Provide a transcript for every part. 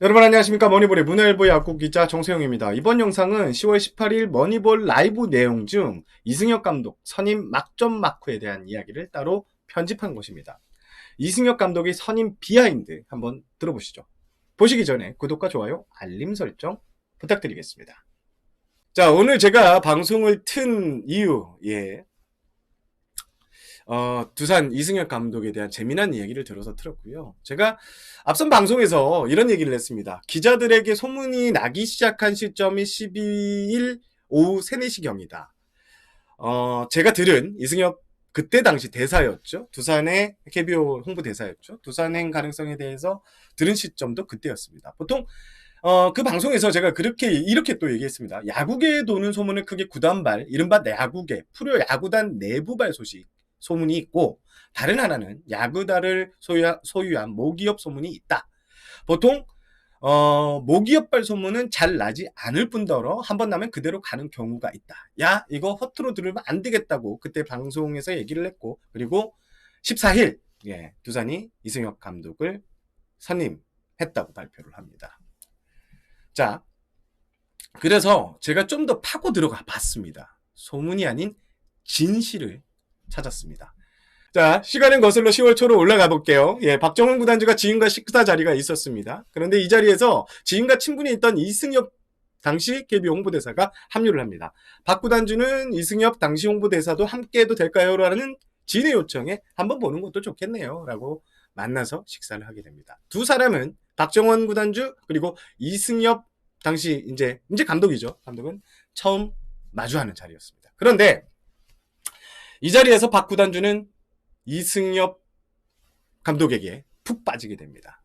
여러분 안녕하십니까. 머니볼의 문화일보 야구 기자 정세영입니다. 이번 영상은 10월 18일 머니볼 라이브 내용 중 이승엽 감독 선임 막점 마크에 대한 이야기를 따로 편집한 것입니다. 이승엽 감독의 선임 비하인드 한번 들어보시죠. 보시기 전에 구독과 좋아요, 알림 설정 부탁드리겠습니다. 자, 오늘 제가 방송을 튼 이유, 두산 이승엽 감독에 대한 재미난 이야기를 들어서 틀었고요. 제가 앞선 방송에서 이런 얘기를 했습니다. 기자들에게 소문이 나기 시작한 시점이 12일 오후 3, 4시경이다. 제가 들은 이승엽 그때 당시 대사였죠. 두산의 KBO 홍보 대사였죠. 두산행 가능성에 대해서 들은 시점도 그때였습니다. 보통 그 방송에서 제가 이렇게 또 얘기했습니다. 야구계에 도는 소문은 크게 구단발, 이른바 야구계, 프로 야구단 내부발 소문이 있고, 다른 하나는 야구단을 소유한 모기업 소문이 있다. 보통 모기업발 소문은 잘 나지 않을 뿐더러 한번 나면 그대로 가는 경우가 있다. 야, 이거 허투루 들으면 안 되겠다고 그때 방송에서 얘기를 했고, 그리고 14일 두산이 이승엽 감독을 선임했다고 발표를 합니다. 자, 그래서 제가 좀 더 파고 들어가 봤습니다. 소문이 아닌 진실을 찾았습니다. 자, 시간은 거슬러 10월 초로 올라가 볼게요. 박정훈 구단주가 지인과 식사 자리가 있었습니다. 그런데 이 자리에서 지인과 친분이 있던 이승엽 당시 KBO 홍보대사가 합류를 합니다. 박 구단주는 이승엽 당시 홍보대사도 함께해도 될까요? 라는 지인의 요청에 한번 보는 것도 좋겠네요. 라고 만나서 식사를 하게 됩니다. 두 사람은 박정원 구단주 그리고 이승엽 당시 이제 감독이죠. 감독은 처음 마주하는 자리였습니다. 그런데 이 자리에서 박 구단주는 이승엽 감독에게 푹 빠지게 됩니다.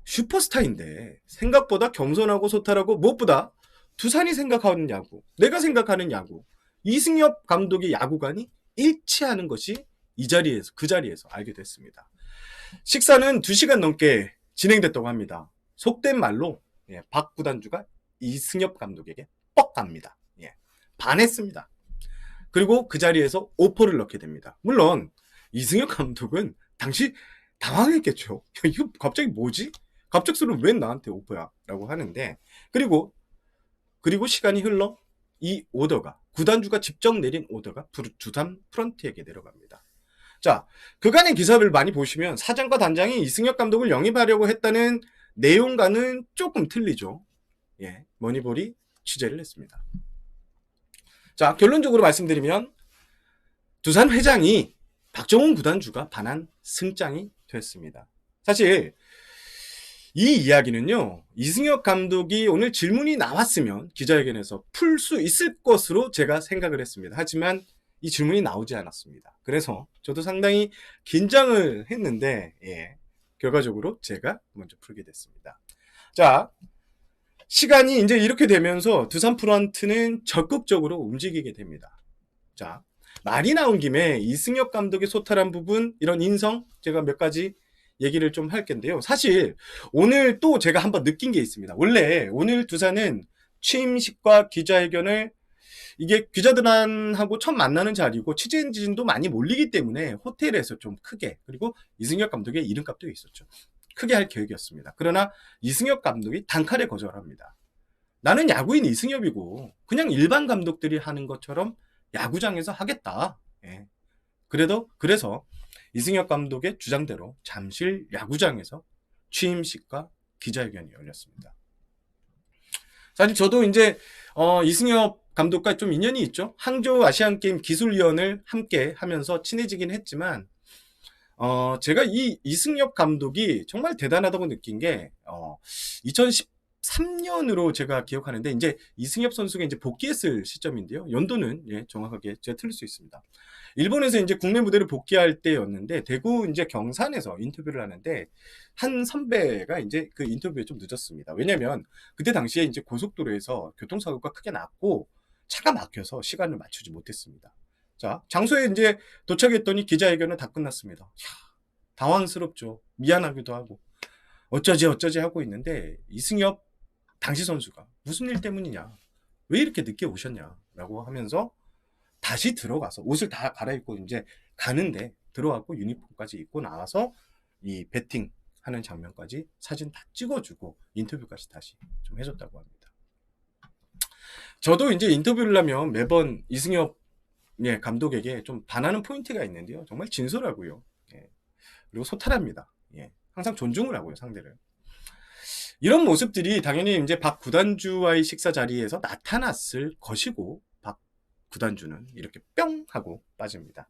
슈퍼스타인데 생각보다 겸손하고 소탈하고 무엇보다 두산이 생각하는 야구, 내가 생각하는 야구, 이승엽 감독의 야구관이 일치하는 것이 그 자리에서 알게 됐습니다. 식사는 2시간 넘게 진행됐다고 합니다. 속된 말로 박 구단주가 이승엽 감독에게 뻑 갑니다. 반했습니다. 그리고 그 자리에서 오퍼를 넣게 됩니다. 물론 이승엽 감독은 당시 당황했겠죠. 이거 갑자기 뭐지? 갑작스러워 왜 나한테 오퍼야? 라고 하는데 그리고 시간이 흘러 이 오더가 구단주가 직접 내린 오더가 두산 프런트에게 내려갑니다. 자, 그간의 기사를 많이 보시면 사장과 단장이 이승엽 감독을 영입하려고 했다는 내용과는 조금 틀리죠. 머니볼이 취재를 했습니다. 자, 결론적으로 말씀드리면 두산 회장이 박정훈 구단주가 반한 승장이 됐습니다. 사실 이 이야기는요, 이승엽 감독이 오늘 질문이 나왔으면 기자회견에서 풀 수 있을 것으로 제가 생각을 했습니다. 하지만 이 질문이 나오지 않았습니다. 그래서 저도 상당히 긴장을 했는데 결과적으로 제가 먼저 풀게 됐습니다. 자, 시간이 이제 이렇게 되면서 두산 프런트는 적극적으로 움직이게 됩니다. 자, 말이 나온 김에 이승엽 감독의 소탈한 부분, 이런 인성 제가 몇 가지 얘기를 좀 할 건데요. 사실 오늘 또 제가 한번 느낀 게 있습니다. 원래 오늘 두산은 취임식과 기자회견을 이게 기자들하고 처음 만나는 자리고 취재진도 많이 몰리기 때문에 호텔에서 좀 크게, 그리고 이승엽 감독의 이름값도 있었죠. 크게 할 계획이었습니다. 그러나 이승엽 감독이 단칼에 거절합니다. 나는 야구인 이승엽이고 그냥 일반 감독들이 하는 것처럼 야구장에서 하겠다. 그래서 이승엽 감독의 주장대로 잠실 야구장에서 취임식과 기자회견이 열렸습니다. 사실 저도 이제 이승엽 감독과 좀 인연이 있죠. 항저우 아시안게임 기술위원을 함께 하면서 친해지긴 했지만 제가 이 이승엽 감독이 정말 대단하다고 느낀 게 2013년으로 제가 기억하는데 이제 이승엽 선수가 이제 복귀했을 시점인데요. 연도는 정확하게 제가 틀릴 수 있습니다. 일본에서 이제 국내 무대를 복귀할 때였는데 대구 이제 경산에서 인터뷰를 하는데 한 선배가 이제 그 인터뷰에 좀 늦었습니다. 왜냐면 그때 당시에 이제 고속도로에서 교통사고가 크게 났고 차가 막혀서 시간을 맞추지 못했습니다. 자, 장소에 이제 도착했더니 기자회견은 다 끝났습니다. 당황스럽죠. 미안하기도 하고 어쩌지 하고 있는데 이승엽 당시 선수가 무슨 일 때문이냐, 왜 이렇게 늦게 오셨냐라고 하면서 다시 들어가서 옷을 다 갈아입고 이제 가는데 들어갔고 유니폼까지 입고 나와서 이 배팅 하는 장면까지 사진 다 찍어주고 인터뷰까지 다시 좀 해줬다고 합니다. 저도 이제 인터뷰를 하면 매번 이승엽 감독에게 좀 반하는 포인트가 있는데요. 정말 진솔하고요. 예. 그리고 소탈합니다. 예. 항상 존중을 하고요, 상대를. 이런 모습들이 당연히 이제 박 구단주와의 식사 자리에서 나타났을 것이고, 박 구단주는 이렇게 뿅 하고 빠집니다.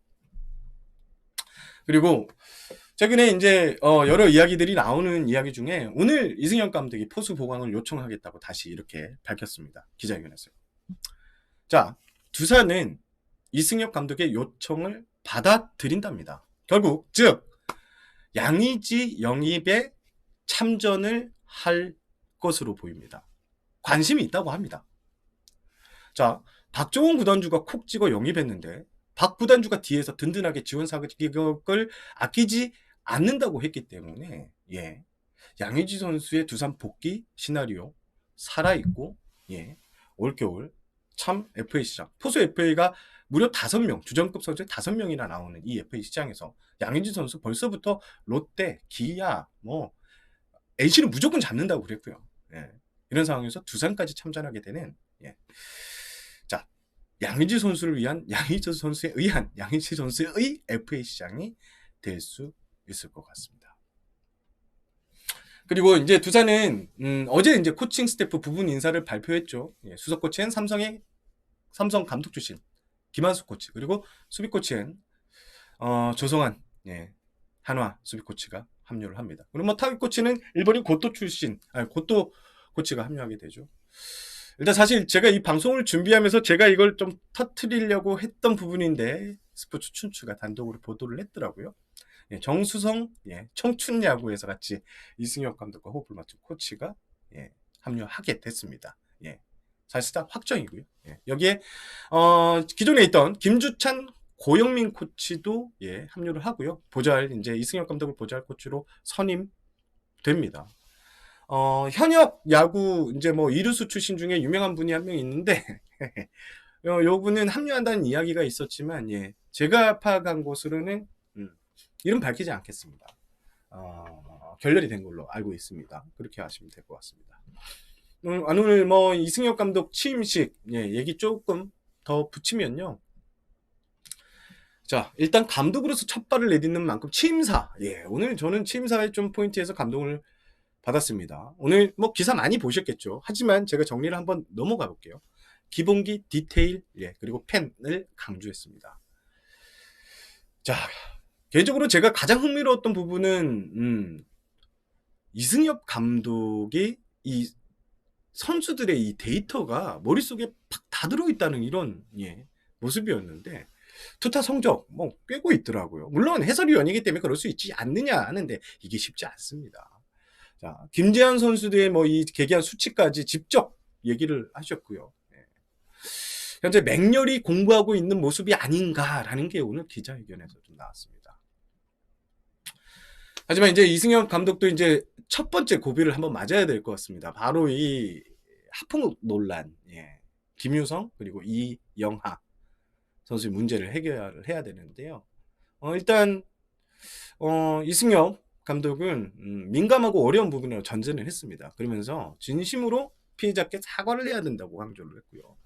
그리고 최근에 이제 여러 이야기들이 나오는 이야기 중에 오늘 이승엽 감독이 포수 보강을 요청하겠다고 다시 이렇게 밝혔습니다. 기자회견에서요. 자, 두산은 이승엽 감독의 요청을 받아들인답니다. 결국 즉 양의지 영입에 참전을 할 것으로 보입니다. 관심이 있다고 합니다. 자, 박종훈 구단주가 콕 찍어 영입했는데 박 구단주가 뒤에서 든든하게 지원 사격을 아끼지 않는다고 했기 때문에 양의지 선수의 두산 복귀 시나리오 살아있고 올겨울 참 FA 시장 포수 FA가 무려 5명 주전급 선수 5명이나 나오는 이 FA 시장에서 양의지 선수 벌써부터 롯데, 기아, NC는 무조건 잡는다고 그랬고요. 이런 상황에서 두산까지 참전하게 되는 자, 양의지 선수를 위한 양의지 선수에 의한 양의지 선수의 FA 시장이 될 수 있을 것 같습니다. 그리고 이제 두산은 어제 이제 코칭 스태프 부분 인사를 발표했죠. 수석 코치엔 삼성 감독 출신 김한숙 코치, 그리고 수비 코치엔 조성환 한화 수비 코치가 합류를 합니다. 그리고 타격 코치는 일본인 고토 코치가 합류하게 되죠. 일단 사실 제가 이 방송을 준비하면서 제가 이걸 좀 터트리려고 했던 부분인데 스포츠 춘추가 단독으로 보도를 했더라고요. 정수성 청춘 야구에서 같이 이승엽 감독과 호흡을 맞춘 코치가 합류하게 됐습니다. 사실상 확정이고요. 여기에 기존에 있던 김주찬 고영민 코치도 합류를 하고요. 이제 이승엽 감독을 보좌할 코치로 선임됩니다. 현역 야구 이제 이루수 출신 중에 유명한 분이 한 명 있는데 요 분은 합류한다는 이야기가 있었지만 제가 파악한 것으로는 이름 밝히지 않겠습니다. 결렬이 된 걸로 알고 있습니다. 그렇게 하시면 될 것 같습니다. 오늘 이승엽 감독 취임식 얘기 조금 더 붙이면요. 자, 일단 감독으로서 첫 발을 내딛는 만큼 취임사. 오늘 저는 취임사에 좀 포인트에서 감동을 받았습니다. 오늘 기사 많이 보셨겠죠. 하지만 제가 정리를 한번 넘어가 볼게요. 기본기, 디테일, 그리고 펜을 강조했습니다. 자, 개인적으로 제가 가장 흥미로웠던 부분은 이승엽 감독이 이 선수들의 이 데이터가 머릿속에 팍 다 들어있다는 이런 모습이었는데 투타 성적 꿰고 있더라고요. 물론 해설위원이기 때문에 그럴 수 있지 않느냐 하는데 이게 쉽지 않습니다. 자, 김재환 선수들의 이 계기한 수치까지 직접 얘기를 하셨고요. 현재 맹렬히 공부하고 있는 모습이 아닌가라는 게 오늘 기자회견에서 좀 나왔습니다. 하지만 이제 이승엽 감독도 이제 첫 번째 고비를 한번 맞아야 될 것 같습니다. 바로 이 하풍 논란, 김유성 그리고 이영하 선수의 문제를 해결해야 되는데요. 일단 이승엽 감독은 민감하고 어려운 부분으로 전제를 했습니다. 그러면서 진심으로 피해자께 사과를 해야 된다고 강조를 했고요.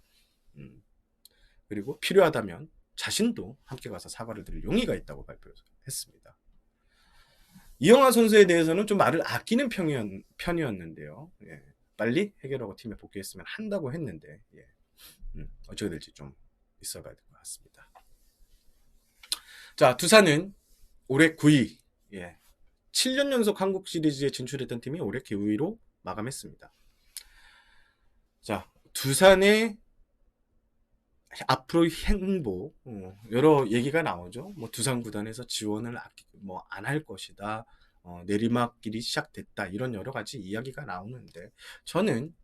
그리고 필요하다면 자신도 함께 가서 사과를 드릴 용의가 있다고 발표했습니다. 이영하 선수에 대해서는 좀 말을 아끼는 편이었는데요. 빨리 해결하고 팀에 복귀했으면 한다고 했는데 어떻게 될지 좀 있어봐야 될 것 같습니다. 자, 두산은 올해 9위 7년 연속 한국 시리즈에 진출했던 팀이 올해 9위로 마감했습니다. 자, 두산의 앞으로의 행보 여러 얘기가 나오죠. 두산 구단에서 지원을 안 할 것이다. 내리막길이 시작됐다. 이런 여러 가지 이야기가 나오는데 저는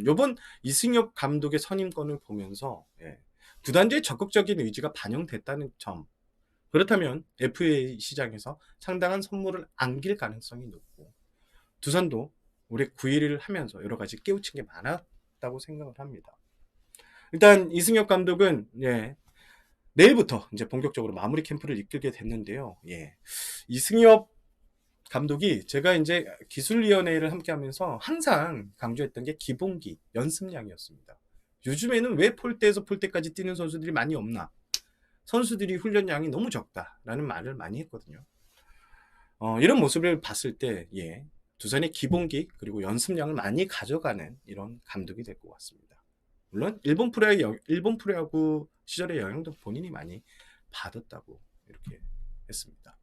이번 이승엽 감독의 선임권을 보면서 구단주의 적극적인 의지가 반영됐다는 점, 그렇다면 FA 시장에서 상당한 선물을 안길 가능성이 높고 두산도 올해 9위를 하면서 여러 가지 깨우친 게 많았다고 생각을 합니다. 일단 이승엽 감독은 내일부터 이제 본격적으로 마무리 캠프를 이끌게 됐는데요. 이승엽 감독이 제가 이제 기술위원회를 함께 하면서 항상 강조했던 게 기본기, 연습량이었습니다. 요즘에는 왜 폴대에서 폴대까지 뛰는 선수들이 많이 없나? 선수들이 훈련량이 너무 적다라는 말을 많이 했거든요. 이런 모습을 봤을 때, 예, 두산의 기본기 그리고 연습량을 많이 가져가는 이런 감독이 될 것 같습니다. 물론 일본 프로야구 시절의 영향도 본인이 많이 받았다고 이렇게 했습니다.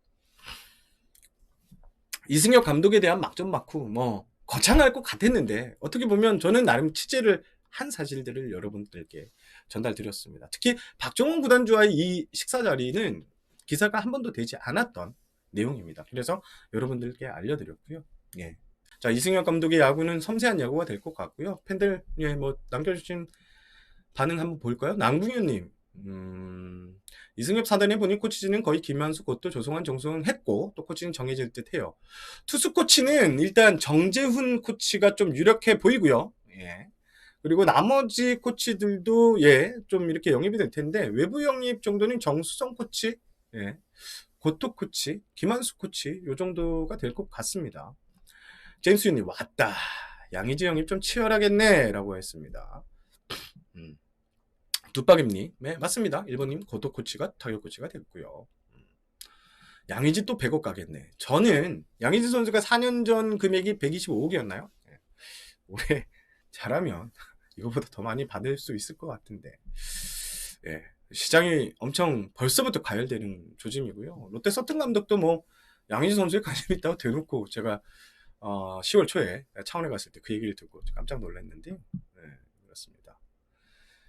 이승엽 감독에 대한 막전막후 뭐 거창할 것 같았는데 어떻게 보면 저는 나름 취재를 한 사실들을 여러분들께 전달드렸습니다. 특히 박종원 구단주와의 이 식사 자리는 기사가 한 번도 되지 않았던 내용입니다. 그래서 여러분들께 알려드렸고요. 예. 자, 이승엽 감독의 야구는 섬세한 야구가 될 것 같고요. 팬들, 예, 뭐 남겨주신 반응 한번 볼까요? 남궁현님, 이승엽 사단의 본인 코치진은 거의 김한수, 곧도 조성환, 정수영 했고 또 코치는 정해질 듯 해요. 투수 코치는 일단 정재훈 코치가 좀 유력해 보이고요. 예. 그리고 나머지 코치들도 예, 좀 이렇게 영입이 될 텐데 외부 영입 정도는 정수성 코치, 예, 고토 코치, 김한수 코치 요 정도가 될 것 같습니다. 제임스님 왔다. 양의지 영입 좀 치열하겠네 라고 했습니다. 두박임님, 네, 맞습니다. 1번님 고토 코치가 타격 코치가 됐고요. 양의지 또 100억 가겠네. 저는 양의지 선수가 4년 전 금액이 125억이었나요? 네. 올해 잘하면 이거보다 더 많이 받을 수 있을 것 같은데, 예, 시장이 엄청 벌써부터 가열되는 조짐이고요. 롯데 서튼 감독도 뭐 양의지 선수에 관심 있다고 대놓고 제가 10월 초에 차원에 갔을 때 그 얘기를 듣고 깜짝 놀랐는데, 네, 그렇습니다.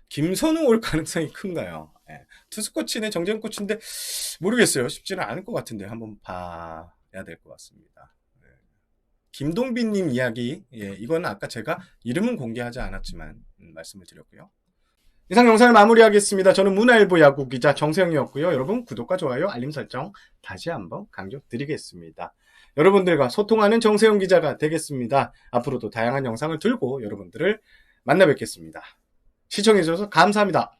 김선우 올 가능성이 큰가요? 예, 투수 코치는 정재훈 코치인데 모르겠어요. 쉽지는 않을 것 같은데 한번 봐야 될 것 같습니다. 예. 김동빈님 이야기, 예, 이건 아까 제가 이름은 공개하지 않았지만 말씀을 드렸고요. 이상 영상을 마무리하겠습니다. 저는 문화일보 야구 기자 정세영이었고요. 여러분 구독과 좋아요, 알림 설정 다시 한번 강조드리겠습니다. 여러분들과 소통하는 정세영 기자가 되겠습니다. 앞으로도 다양한 영상을 들고 여러분들을 만나 뵙겠습니다. 시청해주셔서 감사합니다.